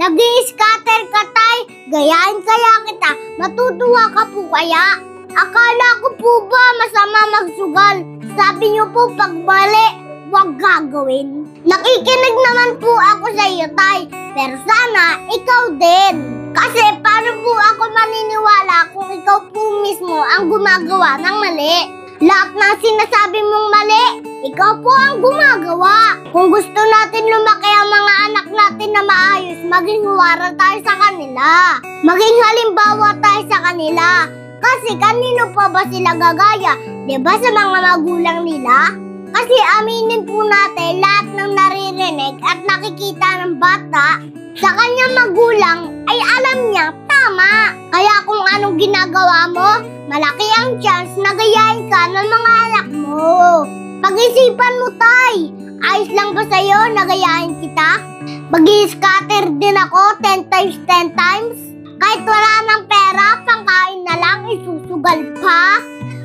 Nag-i-scatter ka, tay. Gayahin kaya kita. Matutuwa ka po kaya? Akala ko po ba masama magsugal? Sabi niyo po pag mali, huwag gagawin. Nakikinig naman po ako sa iyo, tay. Pero sana, ikaw din. Kasi paano po ako maniniwala kung ikaw po mismo ang gumagawa ng mali? Lahat ng sinasabi mong mali, ikaw po ang gumagawa. Kung gusto natin lumaki ang mga anak natin na maayos, maging huwaran tayo sa kanila. Maging halimbawa tayo sa kanila. Kasi kanino pa ba sila gagaya? Diba sa mga magulang nila? Kasi aminin po natin lahat ng naririnig at nakikita ng bata sa kanyang magulang ay alam niya tama. Kaya kung anong ginagawa mo, malaki ang chance na gayahin ka ng mga anak mo. Pag-isipan mo, tay. Ayos lang ba sa'yo na gayahin kita? Mag-i-scatter din ako 10 times 10 times? Kahit wala ng pera, pangkain na lang, isusugal pa.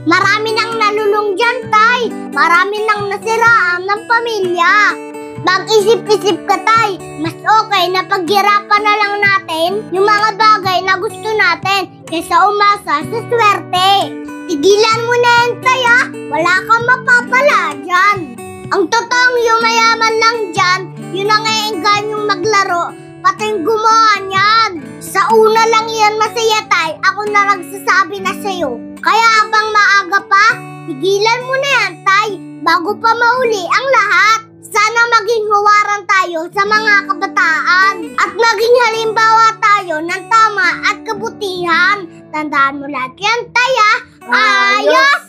Marami nang nalulung dyan, tay. Marami nang nasiraan ng pamilya. Mag-isip-isip ka, tay. Mas okay na paghirapan na lang natin yung mga bagay na gusto natin kaysa umasa sa swerte. Tigilan mo na yan, tay, ha? Wala kang mapapala dyan. Ang totoong yumayaman lang dyan, yun ang eenganyong maglaro, pating gumawa niyan. Sa una lang yan masaya, tay. Ako na nagsasabi na sa'yo. Kaya abang maaga pa, tigilan mo na yan, tay, bago pa mauli ang lahat. Sana maging huwaran tayo sa mga kabataan at maging halimbawa tayo ng tama at kabutihan. Tandaan mo lahat yan, tay, ha? Ayos!